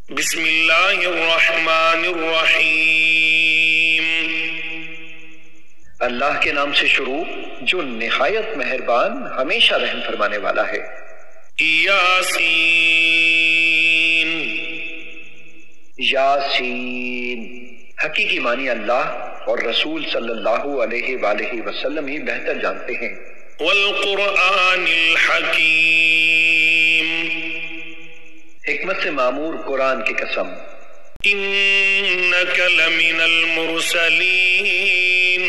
بسم اللہ الرحمن الرحیم۔ اللہ کے نام سے شروع جو نہایت مہربان ہمیشہ رحم فرمانے والا ہے۔ یاسین۔ یاسین حقیقی معنی اللہ اور رسول صلی اللہ علیہ وآلہ وسلم ہی بہتر جانتے ہیں۔ والقرآن الحکیم۔ حکمت سے معمور قرآن کی قسم۔ انک لمن المرسلین۔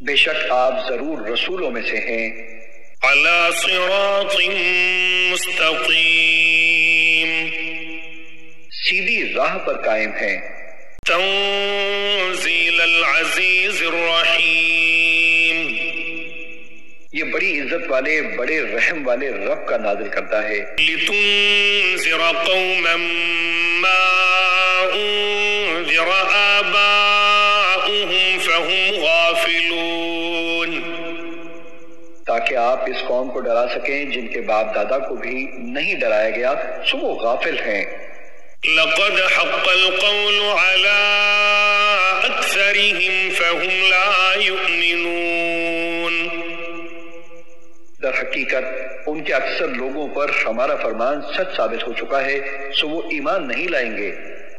بے شک آپ ضرور رسولوں میں سے ہیں۔ علی صراط مستقیم۔ سیدھی راہ پر قائم ہیں۔ تنزیل العزیز الرحیم۔ یہ بڑی عزت والے بڑے رحم والے رب کا نازل کرتا ہے۔ لتنذر قوما ما انذر آباؤهم فهم غافلون۔ تاکہ آپ اس قوم کو ڈرا سکیں جن کے باپ دادا کو بھی نہیں ڈرایا گیا سو وہ غافل ہیں۔ لقد حق القول على أكثرهم فهم لا يؤمنون۔ در حقیقت ان کے اکثر لوگوں پر ہمارا فرمان سچ ثابت ہو چکا ہے سو وہ ایمان نہیں لائیں گے۔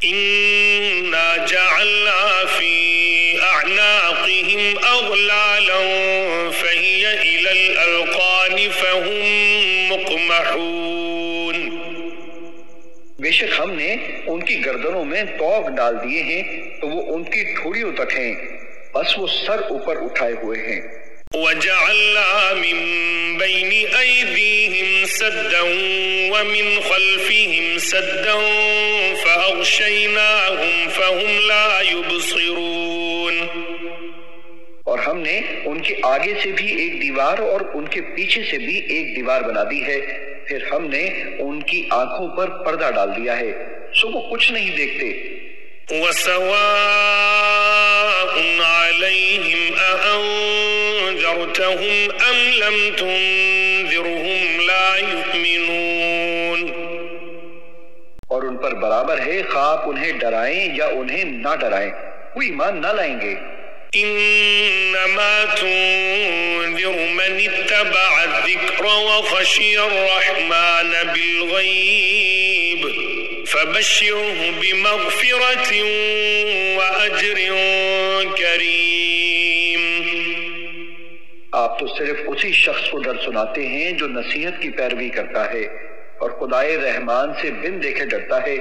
إنا جعلنا في أعناقهم أغلالا فهي إلى الأذقان فهم مقمحون۔ بے شک ہم نے ان کی گردنوں میں طوق ڈال دیے ہیں تو وہ ان کی ٹھوڑیوں تک ہیں بس وہ سر اوپر اٹھائے ہوئے ہیں۔ وجعلنا من بين أيديهم سدا ومن خلفهم سدا فأغشيناهم فهم لا يبصرون۔ اور ہم نے ان کے آگے سے بھی ایک دیوار اور ان کے پیچھے سے بھی ایک دیوار بنا دی ہے، پھر ہم نے ان کی آنکھوں پر پردہ ڈال دیا ہے سو وہ کچھ نہیں دیکھتے۔ وسواء عليهم أأنذرتهم أم لم تنذرهم لا يؤمنون۔ اور ان پر برابر ہے خواہ آپ انہیں ڈرائیں یا انہیں نہ ڈرائیں وہ ایمان نہ لائیں گے۔ انما تنذر من اتبع الذکر وخشی الرحمن بالغیب فبشره بمغفرة وأجر کریم۔ آپ تو صرف اسی شخص کو ڈر سناتے ہیں جو نصیحت کی پیروی کرتا ہے اور خدائے رحمان سے بن دیکھے ڈرتا ہے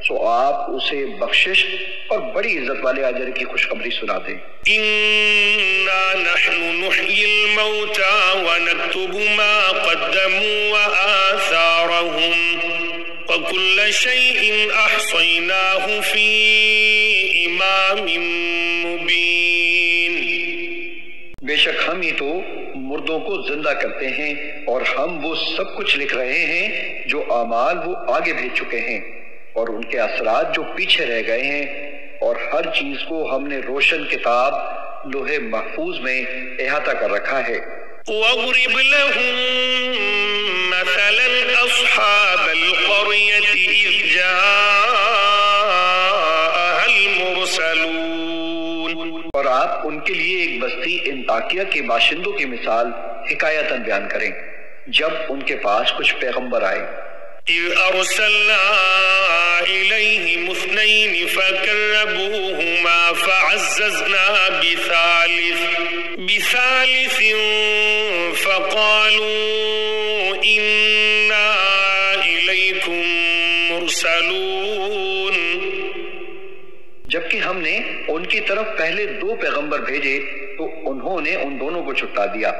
سو آپ اسے بخشش اور بڑی عزت والے اجر کی خوشخبری سنا دیں۔ انا نحن نحيي الموتى ونكتب ما قدموا وآثارهم وكل شيء احصيناه في امام مبين۔ بے شک ہم ہی تو مردوں کو زندہ کرتے ہیں اور ہم وہ سب کچھ لکھ رہے ہیں جو اعمال وہ آگے بھیج چکے ہیں اور ان کے اثرات جو پیچھے رہ گئے ہیں، اور ہر چیز کو ہم نے روشن کتاب لوح محفوظ میں احاطہ کر رکھا ہے۔ وَاضْرِبْ لَهُم مَّثَلًا أَصْحَابَ الْقَرْيَةِ إِذْ جَاءَهَا الْمُرْسَلُونَ۔ اور آپ ان کے لیے ایک بستی انطاکیہ کے باشندوں کی مثال حکایتاً بیان کریں جب ان کے پاس کچھ پیغمبر آئے۔ إِذْ أَرْسَلْنَا إِلَيْهِمُ اثْنَيْنِ فَكَذَّبُوهُمَا فَعَزَّزْنَا بِثَالِثٍ فَقَالُوا إِنَّا إِلَيْكُمْ مُرْسَلُونَ۔ جبکہ ہم نے ان کی طرف پہلے 2 پیغمبر بھیجے تو انہوں نے ان دونوں کو چھٹا دیا،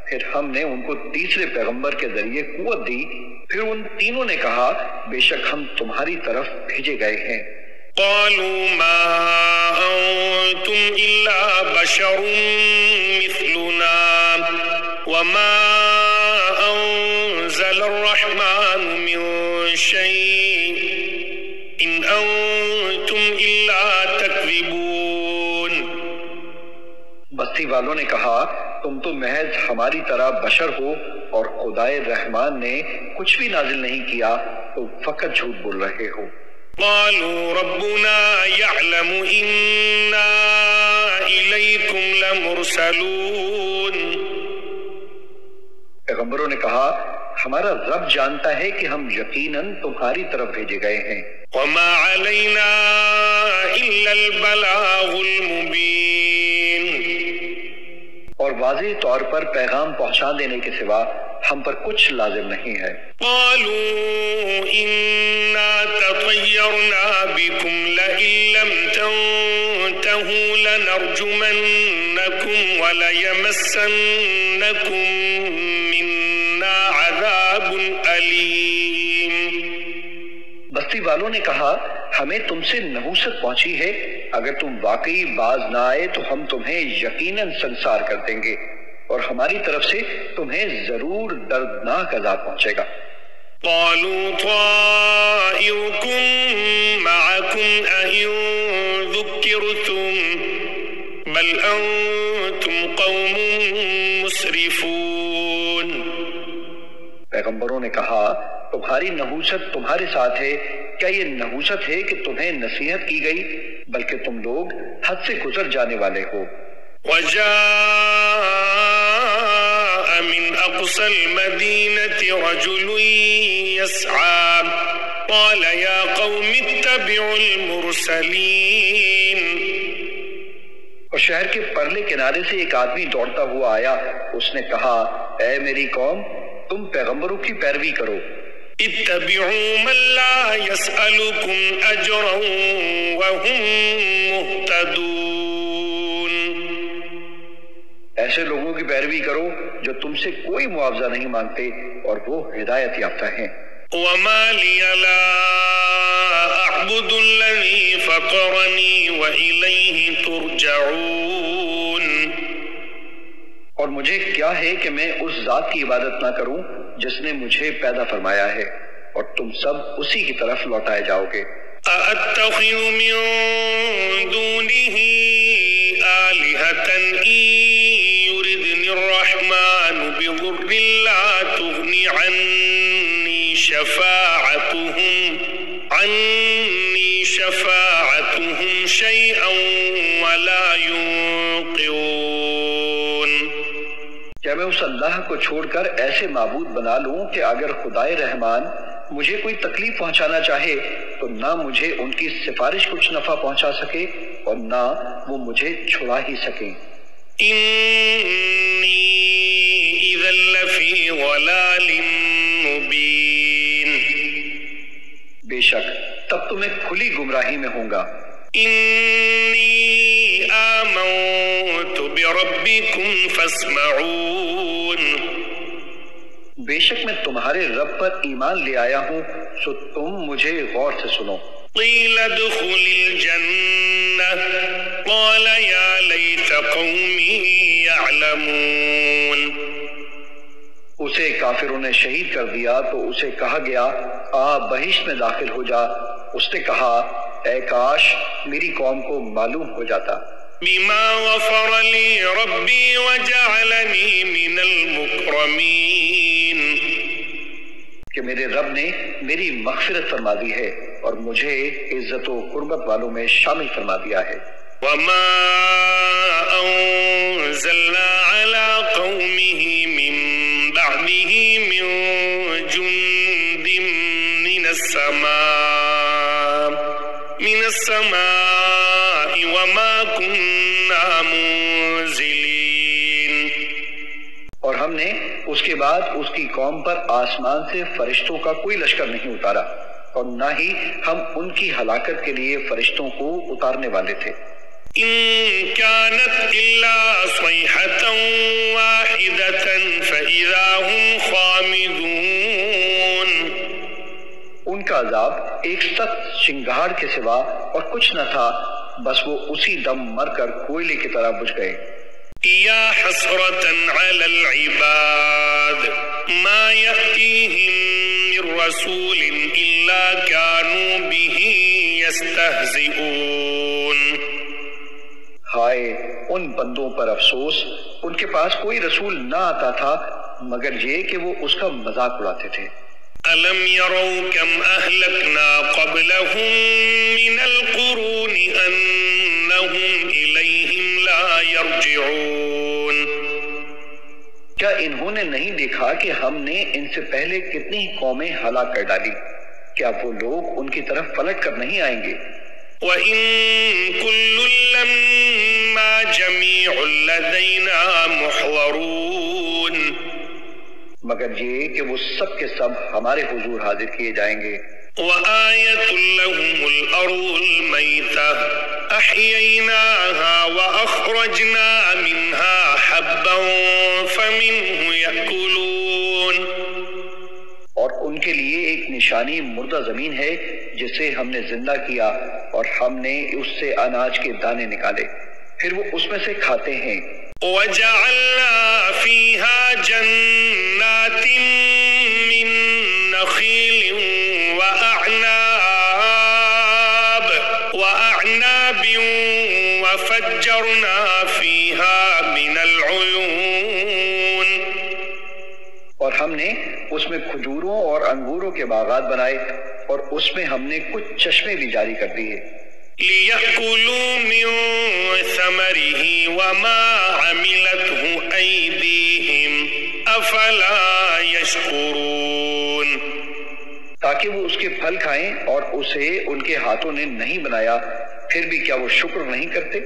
پھر ہم نے ان کو تیسرے پیغمبر کے ذریعے قوت دی، پھر ان تینوں نے کہا بے شک ہم تمہاری طرف بھیجے گئے ہیں۔ قالوا ما أنتم إلا بشر مثلنا وما أنزل الرحمن من شيء إن أنتم إلا تكذبون۔ بستی والوں نے کہا تم تو محض ہماری طرح بشر ہو اور خدائے رحمان نے کچھ بھی نازل نہیں کیا تم فقط جھوٹ بول رہے ہو۔ قالوا ربنا يعلم إنا إليكم لمرسلون۔ پیغمبروں نے کہا ہمارا رب جانتا ہے کہ ہم یقیناً تمہاری طرف بھیجے گئے ہیں۔ وما علينا إلا البلاغ المبين۔ اور واضح طور پر پیغام پہنچا دینے کے سوا ہم پر کچھ لازم نہیں ہے۔ قالوا إنا تطيرنا بكم لئن لم تنتهوا لنرجمنكم وليمسنكم منا عذاب أليم۔ بستی والوں نے کہا ہمیں تم سے نحوست پہنچی ہے، اگر تم واقعی باز نہ آئے تو ہم تمہیں یقیناً سنسار کر دیں گے اور ہماری طرف سے تمہیں ضرور دردناک عذاب پہنچے گا۔ قالوا طائركم معكم أئن ذكرتم بل أنتم قوم مسرفون۔ پیغمبروں نے کہا تمہاری نحوست تمہارے ساتھ ہے، کیا یہ نحوست ہے کہ تمہیں نصیحت کی گئی، بلکہ تم لوگ حد سے گزر جانے والے ہو۔ وجاء من أقصى المدينة رجل يسعى قال يا قوم اتبعوا المرسلين۔ اور شہر کے پرلے کنارے سے ایک آدمی دوڑتا ہوا آیا، اس نے کہا اے میری قوم تم پیغمبروں کی پیروی کرو۔ اتبعوا من لا يسألكم أجرا وهم مهتدون۔ ایسے لوگوں کی پیروی کرو جو تم سے کوئی معاوضہ نہیں مانگتے اور وہ ہدایت یافتہ ہیں۔ وما لي لا أعبد الذي فطرني وإليه ترجعون۔ اور مجھے کیا ہے کہ میں اس ذات کی عبادت نہ کروں جس نے مجھے پیدا فرمایا ہے، اور تم سب اسی کی طرف لوٹائے جاؤ گے۔ أأتخذ من دونه آلهة إن يردني الرحمن بضر لا تغني عني شفاعتهم شيئا ولا ينقذون۔ کیا میں اس اللہ کو چھوڑ کر ایسے معبود بنا لوں کہ اگر خدائے رحمان مجھے کوئی تکلیف پہنچانا چاہے تو نہ مجھے ان کی سفارش کچھ نفع پہنچا سکے اور نہ وہ مجھے چھڑا ہی سکیں۔ انی اذا لفی ضلال مبین۔ بے شک تب تو میں کھلی گمراہی میں ہوں گا۔ انی آمنت بربکم فاسمعون۔ بے شک میں تمہارے رب پر ایمان لے آیا ہوں، سو تم مجھے غور سے سنو۔ قیل ادخل الجنہ قال یا لیت قومی یعلمون۔ اسے کافروں نے شہید کر دیا تو اسے کہا گیا آ بہشت میں داخل ہو جا۔ اس نے کہا اے کاش میری قوم کو معلوم ہو جاتا۔ بما غفر لی ربی وجعلنی من المکرمین۔ کہ میرے رب نے میری مغفرت فرما دی ہے اور مجھے عزت و قربت والوں میں شامل فرما دیا ہے۔ وما انزلنا على قومه من بعده من جند من السماء وما كنا منزلين۔ اور ہم نے اس کے بعد اس کی قوم پر آسمان سے فرشتوں کا کوئی لشکر نہیں اتارا اور نہ ہی ہم ان کی ہلاکت کے لیے فرشتوں کو اتارنے والے تھے۔ إن كانت إلا صيحة واحدة فإذا هم خامدون۔ ان کا عذاب ایک سخت شنگھاڑ کے سوا اور کچھ نہ تھا، بس وہ اسی دم مر کر کوئلے کی طرح بجھ گئے۔ يا حسرة على العباد ما يأتيهم من رسول إلا كانوا به يستهزئون۔ ہائے ان بندوں پر افسوس، ان کے پاس کوئی رسول نہ آتا تھا مگر یہ کہ وہ اس کا مذاق اڑاتے تھے۔ ألم يروا كم أهلكنا قبلهم من القرون أنهم إليهم لا يرجعون. کیا انہوں نے نہیں دیکھا کہ ہم نے ان سے پہلے کتنی قومیں ہلاک کر ڈالی؟ کیا وہ لوگ ان کی طرف پلٹ کر نہیں آئیں گے؟ وَإِن كُلٌّ لَّمَّا جَمِيعٌ لَّدَيْنَا مُحْضَرُونَ. مگر یہ کہ وہ سب کے سب ہمارے حضور حاضر کیے جائیں گے. وَآيَةٌ لَّهُمُ الْأَرْضُ الْمَيْتَةُ أَحْيَيْنَاهَا وَأَخْرَجْنَا مِنْهَا حَبًّا فَمِنْهُ يَأْكُلُونَ. اور ان کے لیے ایک نشانی مردہ زمین ہے جسے ہم نے زندہ کیا اور ہم نے اس سے اناج کے دانے نکالے، پھر وہ اس میں سے کھاتے ہیں. وَجَعَلْنَا فِيهَا جَنَّاتٍ مِّن نَّخِيلٍ وَأَعْنَابٍ وَفَجَّرْنَا فِيهَا مِنَ الْعُيُونِ. اور ہم نے اس میں کھجوروں اور انگوروں کے باغات بنائے اور اس میں ہم نے کچھ چشمے بھی جاری کر دیے. لِيَأْكُلُوا مِن ثَمَرِهِ وَمَا عَمِلَتْهُ أَيْدِيهِمْ أَفَلَا يَشْكُرُونَ. تاکہ وہ اس کے پھل کھائیں اور اسے ان کے ہاتھوں نے نہیں بنایا، پھر بھی کیا وہ شکر نہیں کرتے؟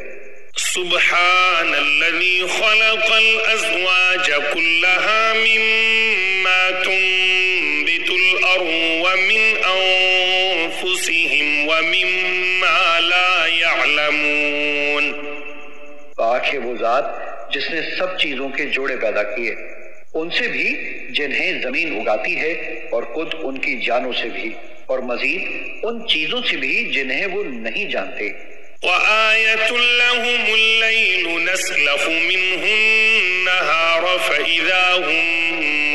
سبحان الذي خلق الأزواج كلها مما تنبت الأرض ومن أنفسهم ومما لا يعلمون. پاک ہے وہ ذات جس نے سب چیزوں کے جوڑے پیدا کیے، ان سے بھی جنہیں زمین اگاتی ہے اور خود ان کی جانوں سے بھی، اور مزید ان چیزوں سے بھی جنہیں وہ نہیں جانتے. وَآيَةٌ لَّهُمُ اللَّيْلُ نَسْلَخُ مِنْهُ النَّهَارَ فَإِذَا هُم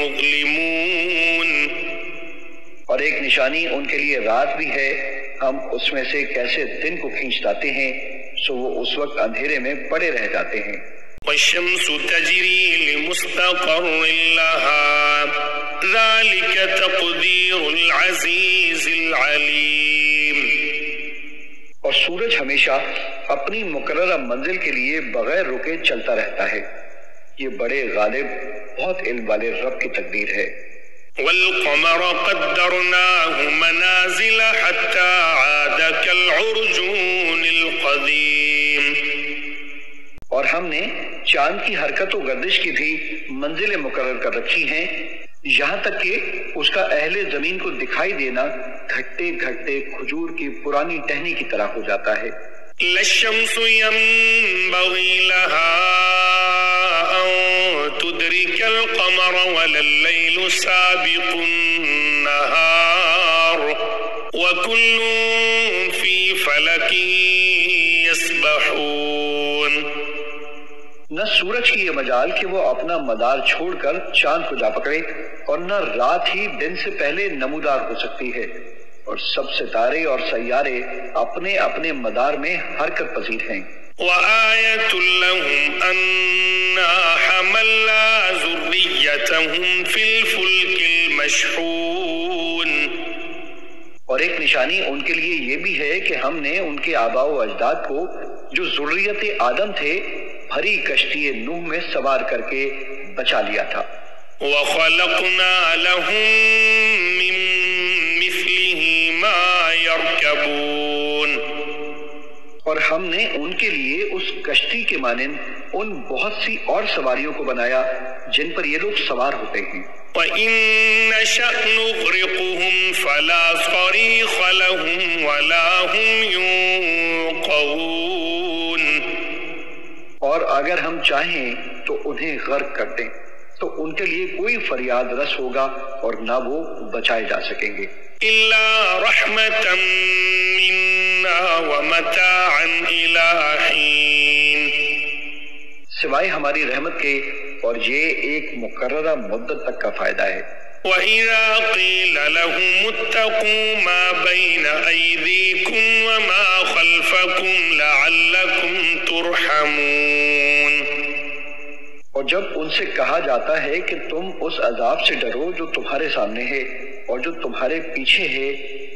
مُظْلِمُونَ. اور ایک نشانی ان کے لیے رات بھی ہے، ہم اس میں سے کیسے دن کو کھینچ لاتے ہیں سو وہ اس وقت اندھیرے میں پڑے رہ جاتے ہیں. وَالشَّمْسُ تَجْرِي لِمُسْتَقَرٍّ لَّهَا ذَلِكَ تَقْدِيرُ الْعَزِيزِ الْعَلِيمِ. اور سورج ہمیشہ اپنی مقررہ منزل کے لیے بغیر رکے چلتا رہتا ہے، یہ بڑے غالب بہت علم والے رب کی تقدیر ہے. وَالْقَمَرَ قَدَّرْنَاهُ مَنَازِلَ حَتَّى عَادَ كَالْعُرْجُونِ الْقَدِيمِ. اور ہم نے چاند کی حرکت و گردش کی بھی منزلیں مقرر کر رکھی ہیں، یہاں تک کہ اس کا اہل زمین کو دکھائی دینا گھٹتے گھٹتے کھجور کی پرانی ٹہنی کی طرح ہو جاتا ہے. لَلشَّمْسُ يَنبَغِي لَهَا أَن تُدْرِكَ الْقَمَرَ وَلَا اللَّيْلُ سَابِقُ النَّهَارِ وَكُلٌّ فِي فَلَكٍ يَسْبَحُونَ. نہ سورج کی یہ مجال کہ وہ اپنا مدار چھوڑ کر چاند کو جا پکڑے، اور نہ رات ہی دن سے پہلے نمودار ہو سکتی ہے، اور سب ستارے اور سیارے اپنے اپنے مدار میں حرکت پذیر ہیں. وَآيَةٌ لَّهُمْ أَنَّا حَمَلْنَا ذُرِّيَّتَهُمْ فِي الْفُلْكِ الْمَشْحُونِ. اور ایک نشانی ان کے لیے یہ بھی ہے کہ ہم نے ان کے آباء و اجداد کو جو ذریت آدم تھے بھری کشتی نوح میں سوار کر کے بچا لیا تھا. وَخَلَقْنَا لَهُم مِّن مِّثْلِهِ مَا يَرْكَبُونَ. اور ہم نے ان کے لیے اس کشتی کے مانند ان بہت سی اور سواریوں کو بنایا جن پر یہ لوگ سوار ہوتے ہیں. وَإِن نَّشَأْ نُغْرِقْهُمْ فَلَا صَرِيخَ لَهُمْ وَلَا هُمْ يُنقَذُونَ. اور اگر ہم چاہیں تو انہیں غرق کر دیں تو ان کے لیے کوئی فریاد رس ہوگا اور نہ وہ بچائے جا سکیں گے. إِلَّا رَحْمَةً مِّنَّا وَمَتَاعًا إِلَىٰ حِينٍ. سوائے ہماری رحمت کے، اور یہ ایک مقررہ مدت تک کا فائدہ ہے. وَإِذَا قِيلَ لَهُمُ اتَّقُوا مَا بَيْنَ أَيْدِيكُمْ وَمَا خَلْفَكُمْ لَعَلَّكُمْ تُرْحَمُونَ. اور جب ان سے کہا جاتا ہے کہ تم اس عذاب سے ڈرو جو تمہارے سامنے ہے اور جو تمہارے پیچھے ہے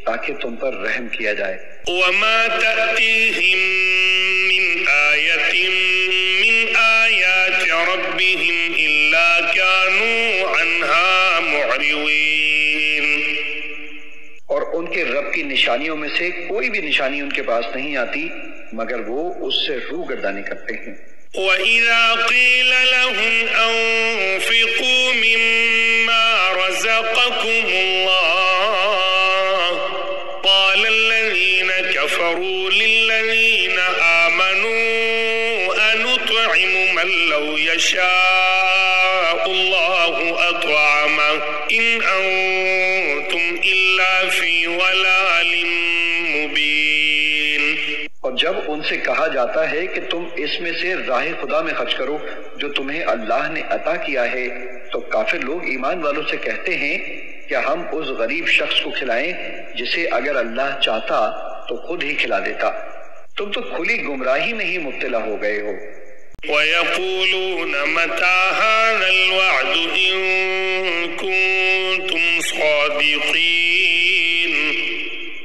تاکہ تم پر رحم کیا جائے۔ وما تأتيهم من آية من آيات ربهم إلا كانوا عنها معرضين، اور ان کے رب کی نشانیوں میں سے کوئی بھی نشانی ان کے پاس نہیں آتی مگر وہ اس سے روگردانی کرتے ہیں۔ وَإِذَا قِيلَ لَهُمْ أَنفِقُوا مِمَّا رَزَقَكُمُ اللَّهُ قَالَ الَّذِينَ كَفَرُوا لِلَّذِينَ آمَنُوا أَنُطْعِمُ مَن لَّوْ يَشَاءُ اللَّهُ أَطْعَمَهُ إِنْ أَنتُمْ إِلَّا فِي ضَلَالٍ مُّبِينٍ۔ اور جب ان سے کہا جاتا ہے کہ تم اس میں سے راہ خدا میں خرچ کرو جو تمہیں اللہ نے عطا کیا ہے، تو کافر لوگ ایمان والوں سے کہتے ہیں کیا ہم اس غریب شخص کو کھلائیں جسے اگر اللہ چاہتا تو خود ہی کھلا دیتا؟ تم تو کھلی گمراہی میں ہی مبتلا ہو گئے ہو۔ وَيَقُولُونَ مَتَى هَذَا الْوَعْدُ إِن كُنتُمْ صَادِقِينَ،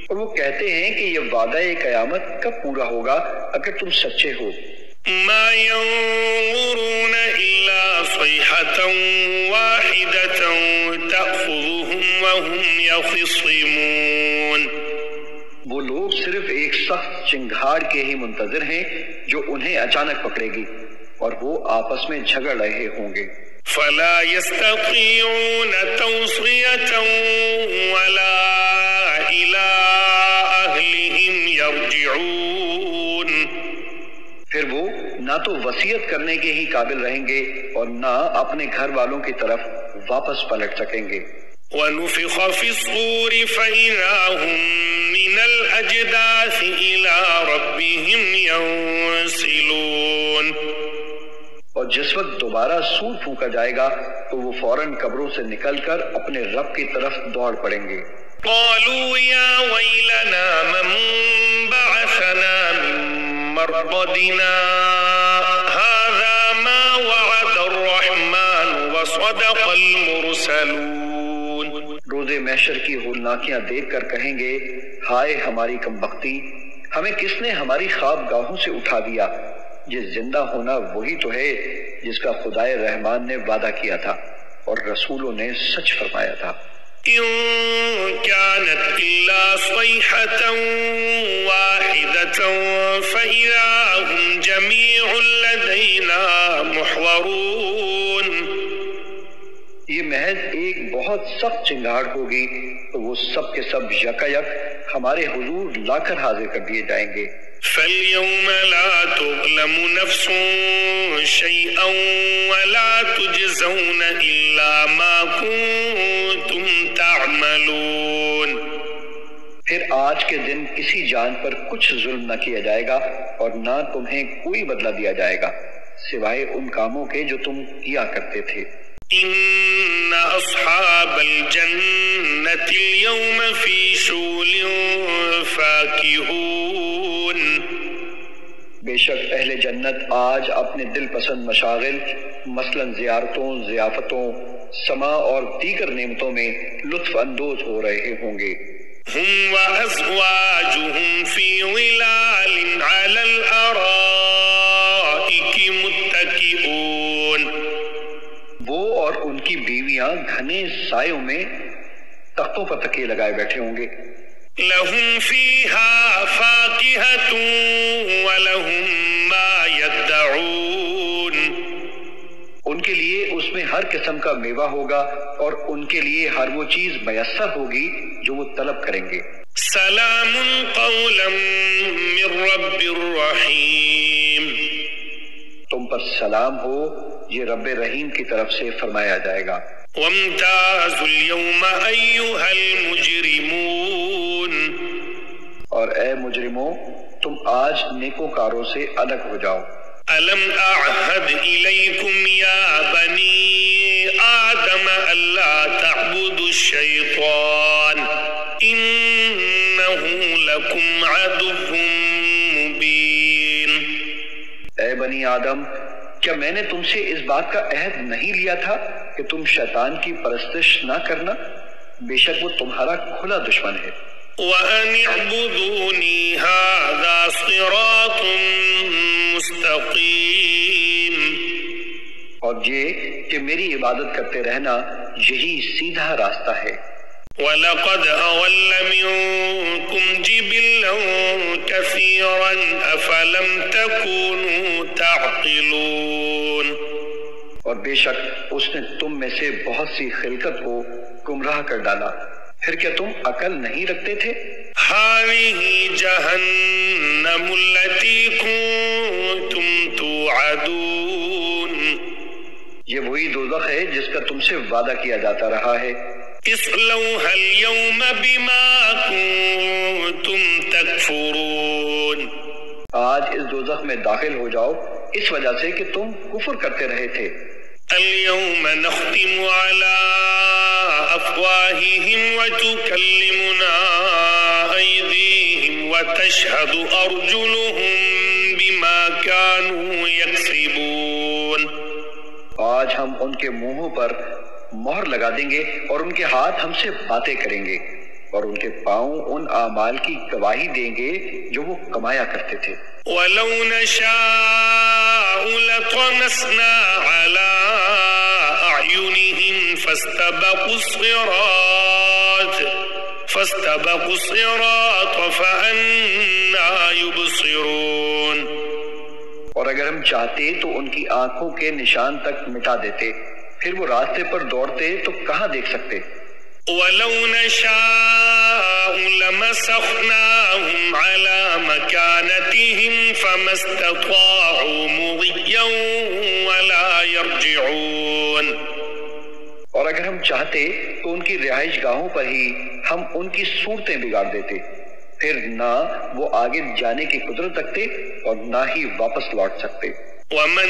اور وہ کہتے ہیں کہ یہ وعدہ قیامت کب پورا ہوگا اگر تم سچے ہو۔ مَا يَنظُرُونَ إِلَّا صَيْحَةً وَاحِدَةً تَأْخُذُهُمْ وَهُمْ يَخِصِّمُونَ، وہ لوگ صرف ایک سخت چنگھاڑ کے ہی منتظر ہیں جو انہیں اچانک پکڑے گی اور وہ آپس میں جھگڑ رہے ہوں گے۔ فَلَا يَسْتَطِيعُونَ تَوْصِيَةً وَلَا إِلَىٰ أَهْلِهِمْ يَرْجِعُونَ، پھر وہ نہ تو وصیت کرنے کے ہی قابل رہیں گے اور نہ اپنے گھر والوں کی طرف واپس پلٹ سکیں گے۔ وَنُفِخَ فِي الصُّورِ فَإِذَا هُم مِّنَ الْأَجْدَاثِ إِلَىٰ رَبِّهِمْ يَنسِلُونَ، اور جس وقت دوبارہ سور پھونکا جائے گا تو وہ فوراً قبروں سے نکل کر اپنے رب کی طرف دوڑ پڑیں گے۔ قالوا يا ويلنا من بعثنا من مرقدنا هذا ما وعد الرحمن وصدق المرسلون، روز محشر کی ہولناکیاں دیکھ کر کہیں گے ہائے ہماری کمبختی، ہمیں کس نے ہماری خواب گاہوں سے اٹھا دیا؟ یہ زندہ ہونا وہی تو ہے جس کا خدائے رحمان نے وعدہ کیا تھا اور رسولوں نے سچ فرمایا تھا۔ إن كانت إلا صيحة واحدة فإذا هم جميع لدينا محضرون، یہ محض ایک بہت سخت چنگھاڑ ہوگی تو وہ سب کے سب یکایک ہمارے حضور لا کر حاضر کر دیے جائیں گے۔ فَالْيَوْمَ لَا تُظْلَمُ نَفْسٌ شَيْئًا وَلَا تُجْزَوْنَ إِلَّا مَا كُنتُمْ تَعْمَلُونَ، پھر آج کے دن کسی جان پر کچھ ظلم نہ کیا جائے گا اور نہ تمہیں کوئی بدلہ دیا جائے گا سوائے ان کاموں کے جو تم کیا کرتے تھے۔ إِنَّ أَصْحَابَ الْجَنَّةِ الْيَوْمَ فِي شُغُلٍ فَاكِهُونَ، بے شک اہل جنت آج اپنے دل پسند مشاغل مثلاً زیارتوں، ضیافتوں، سما اور دیگر نعمتوں میں لطف اندوز ہو رہے ہوں گے۔ هُمْ وَأَزْوَاجُهُمْ فِي ظِلَالٍ عَلَى الْأَرَائِكِ مُتَّكِئُونَ، وہ اور ان کی بیویاں گھنے سایوں میں تختوں پر تکیے لگائے بیٹھے ہوں گے۔ لَهُمْ فِيهَا فَاكِهَةٌ وَلَهُمْ مَا يَدَّعُونَ، ان کے لیے اس میں ہر قسم کا میوہ ہوگا اور ان کے لیے ہر وہ چیز میسر ہوگی جو وہ طلب کریں گے۔ سلام قولا من رب الرحیم، تم پر سلام ہو، یہ رب رحیم کی طرف سے فرمایا جائے گا۔ وامتازوا اليوم أيها المجرمون، اور اے مجرموں تم آج نیکوکاروں سے الگ ہو جاؤ۔ ألم أعهد إليكم يا بني آدم ألا تعبدوا الشيطان إنه لكم عدو مبين، اے بنی آدم کیا میں نے تم سے اس بات کا عہد نہیں لیا تھا کہ تم شیطان کی پرستش نہ کرنا؟ بے شک وہ تمہارا کھلا دشمن ہے۔ وَأَنِ اعْبُدُونِي هَذَا صِرَاطٌ مُسْتَقِيمٌ، اور یہ کہ میری عبادت کرتے رہنا یہی سیدھا راستہ ہے۔ وَلَقَدْ أَضَلَّ مِنكُمْ جِبِلًّا كَثِيرًا أَفَلَمْ تَكُونُوا تَعْقِلُونَ، اور بے شک اس نے تم میں سے بہت سی خلقت کو گمراہ کر ڈالا، پھر کیا تم عقل نہیں رکھتے تھے؟ هَذِهِ جَهَنَّمُ الَّتِي كُنتُمْ تُوعَدُونَ، یہ وہی دوزخ ہے جس کا تم سے وعدہ کیا جاتا رہا ہے۔ اصلوها اليوم بما كنتم تكفرون، آج اس دوزخ میں داخل ہو جاؤ اس وجہ سے کہ تم کفر کرتے رہے تھے۔ اليوم نختم على أفواههم وتكلمنا أيديهم وتشهد أرجلهم بما كانوا يكسبون، آج ہم ان کے منہوں پر مہر لگا دیں گے اور ان کے ہاتھ ہم سے باتیں کریں گے اور ان کے پاؤں ان اعمال کی گواہی دیں گے جو وہ کمایا کرتے تھے۔ وَلَوْ نَشَاءُ لَطَمَسْنَا عَلَىٰ أَعْيُنِهِمْ فَاسْتَبَقُوا الصِّرَاطَ فَأَنَّىٰ يُبْصِرُونَ، اور اگر ہم چاہتے تو ان کی آنکھوں کے نشان تک مٹا دیتے، پھر وہ راستے پر دوڑتے تو کہاں دیکھ سکتے۔ وَلَوْ نَشَاءُ لَمَسَخْنَاهُمْ عَلَىٰ مَكَانَتِهِمْ فَمَا اسْتَطَاعُوا مُضِيًّا وَلَا يَرْجِعُونَ، اور اگر ہم چاہتے تو ان کی رہائش گاہوں پر ہی ہم ان کی صورتیں بگاڑ دیتے، پھر نہ وہ آگے جانے کی قدرت رکھتے اور نہ ہی واپس لوٹ سکتے۔ وَمَن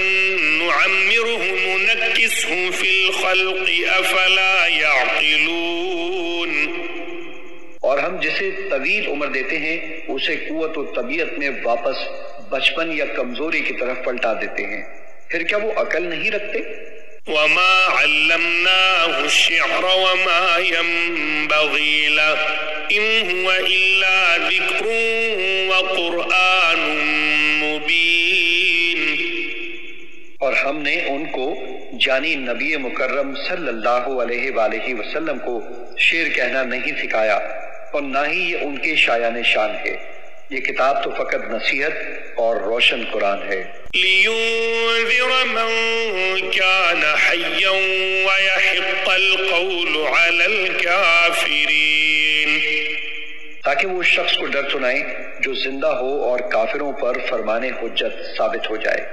نُعَمِّرْهُ نُنَكِّسْهُ فِي الْخَلْقِ أَفَلَا يَعْقِلُونَ، اور ہم جسے طویل عمر دیتے ہیں اسے قوت و طبیعت میں واپس بچپن یا کمزوری کی طرف پلٹا دیتے ہیں، پھر کیا وہ عقل نہیں رکھتے؟ وَمَا عَلَّمْنَاهُ الشِّعْرَ وَمَا يَنبَغِي لَهُ إِنْ هُوَ إِلَّا ذِكْرٌ وَقُرْآنٌ مُبِينٌ، اور ہم نے ان کو یعنی نبی مکرم صلی اللہ علیہ وآلہ وسلم کو شعر کہنا نہیں سکھایا اور نہ ہی یہ ان کے شایان شان ہے، یہ کتاب تو فقط نصیحت اور روشن قرآن ہے۔ لِيُنذِرَ مَن كَانَ حَيًّا وَيَحِقَّ الْقَوْلُ عَلَى الْكَافِرِينَ، تاکہ وہ اس شخص کو ڈر سنائیں جو زندہ ہو اور کافروں پر فرمان حجت ثابت ہو جائے۔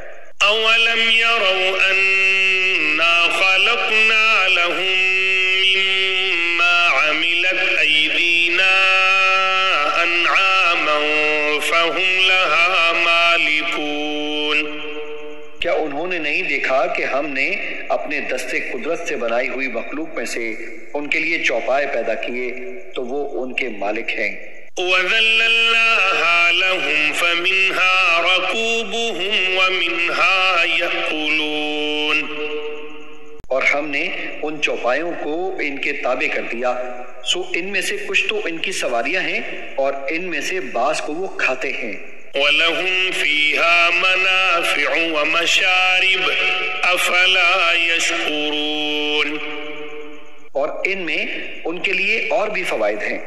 أَوَلَمْ يَرَوْا أَنَّا خَلَقْنَا لَهُم مِّمَّا عَمِلَتْ أَيْدِينَا أَنْعَامًا فَهُمْ لَهَا مَالِكُونَ، کیا انہوں نے نہیں دیکھا کہ ہم نے اپنے دستے قدرت سے بنائی ہوئی مخلوق میں سے ان کے لیے چوپائے پیدا کیے تو وہ ان کے مالک ہیں۔ وَذَلَّلْنَاهَا لَهُمْ فَمِنْهَا رَكُوبُهُمْ وَمِنْهَا يَأْكُلُونَ، اور ہم نے ان چوپایوں کو ان کے تابع کر دیا، سو ان میں سے کچھ تو ان کی سواریاں ہیں اور ان میں سے بعض کو وہ کھاتے ہیں۔ وَلَهُمْ فِيهَا مَنَافِعُ وَمَشَارِبُ أَفَلَا يَشْكُرُونَ، اور ان میں ان کے لیے اور بھی فوائد ہیں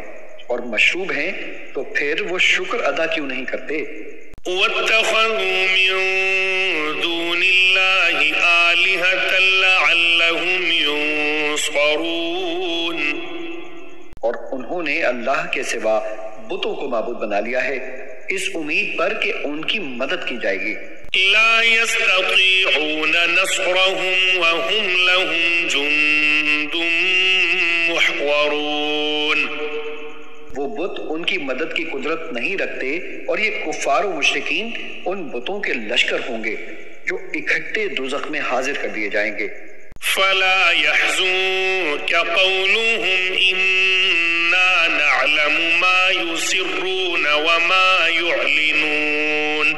اور مشروب ہیں، تو پھر وہ شکر ادا کیوں نہیں کرتے؟ وَاتَّخَذُوا مِن دُونِ اللَّهِ آلِهَةً لَعَلَّهُمْ يُنصَرُونَ، اور انہوں نے اللہ کے سوا بتوں کو معبود بنا لیا ہے اس امید پر کہ ان کی مدد کی جائے گی۔ لَا يَسْتَطِيعُونَ نَصْرَهُمْ وَهُمْ لَهُمْ جُندٌ مُحْضَرُونَ، وہ بت ان کی مدد کی قدرت نہیں رکھتے اور یہ کفار و مشرکین ان بتوں کے لشکر ہوں گے جو اکٹھے دوزخ میں حاضر کر دیے جائیں گے۔ فَلَا يَحْزُنكَ قَوْلُهُمْ إِنَّا نَعْلَمُ مَا يُسِرُّونَ وَمَا يُعْلِنُونَ،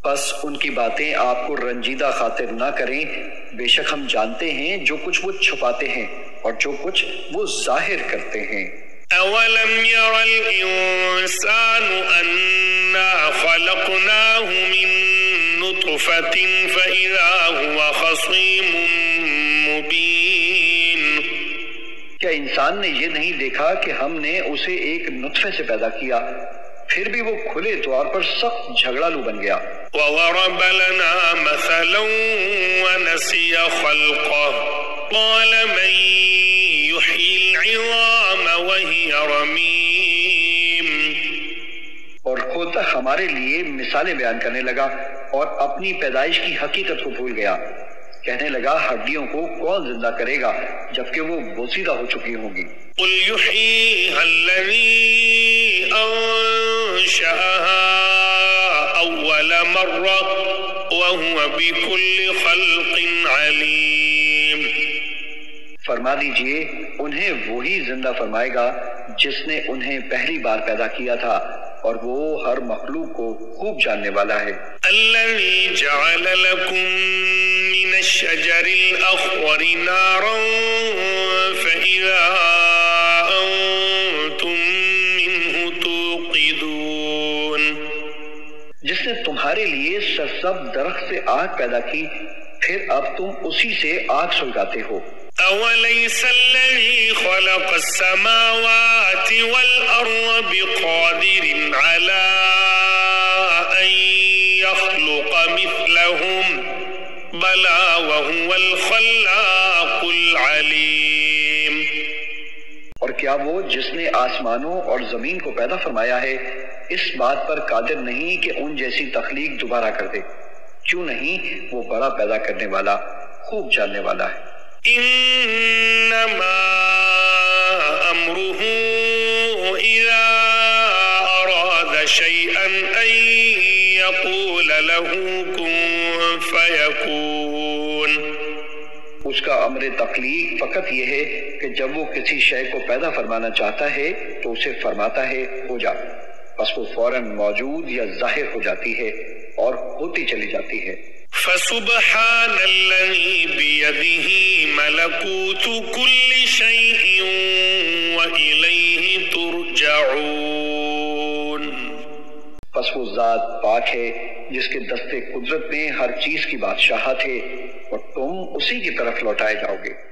بس ان کی باتیں آپ کو رنجیدہ خاطر نہ کریں، بے شک ہم جانتے ہیں جو کچھ وہ چھپاتے ہیں اور جو کچھ وہ ظاہر کرتے ہیں۔ اولم ير الانسان انا خلقناه من نطفة فاذا هو خصيم مبين۔ کیا انسان نے یہ نہیں دیکھا کہ ہم نے اسے ایک نطفے سے پیدا کیا، پھر بھی وہ کھلے طور پر سخت جھگڑالو بن گیا۔ وضرب لنا مثلا ونسي خلقه قال من يحيي العظام وهي رميم۔ اور خود ہمارے لیے مثالیں بیان کرنے لگا اور اپنی پیدائش کی حقیقت کو بھول گیا، کہنے لگا ہڈیوں کو کون زندہ کرے گا جبکہ وہ بوسیدہ ہو چکی ہوں گی۔ قل يحييها الذي أنشأها أول مرة وهو بكل خلق عليم۔ فرما دیجئے انہیں وہی زندہ فرمائے گا جس نے انہیں پہلی بار پیدا کیا تھا اور وہ ہر مخلوق کو خوب جاننے والا ہے۔ الذي جعل لكم من الشجر الأخضر نارا فإذا أنتم منه توقدون۔ جس نے تمہارے لیے سرسبز درخت سے آگ پیدا کی، پھر اب تم اسی سے آگ سلگاتے ہو۔ أوليس الذي خلق السماوات والأرض بقادر على أن يخلق مثلهم بلى وهو الخلاق العليم۔ اور کیا وہ جس نے آسمانوں اور زمین کو پیدا فرمایا ہے اس بات پر قادر نہیں کہ ان جیسی تخلیق دوبارہ کر دے؟ کیوں نہیں، وہ بڑا پیدا کرنے والا، خوب جاننے والا ہے۔ انما امره اذا اراد شيئا ان يقول له كن فيكون۔ اس کا امر تخلیق فقط یہ ہے کہ جب وہ کسی شے کو پیدا فرمانا چاہتا ہے تو اسے فرماتا ہے ہو جا، بس وہ فوراً موجود یا ظاہر ہو جاتی ہے اور ہوتی چلی جاتی ہے۔ فسبحان الذي بيده ملكوت كل شيء وإليه ترجعون۔ پس وہ ذات پاک ہے جس کے دستے قدرت میں ہر چیز کی بادشاہت ہے اور تم اسی کی طرف لوٹائے جاؤ گے۔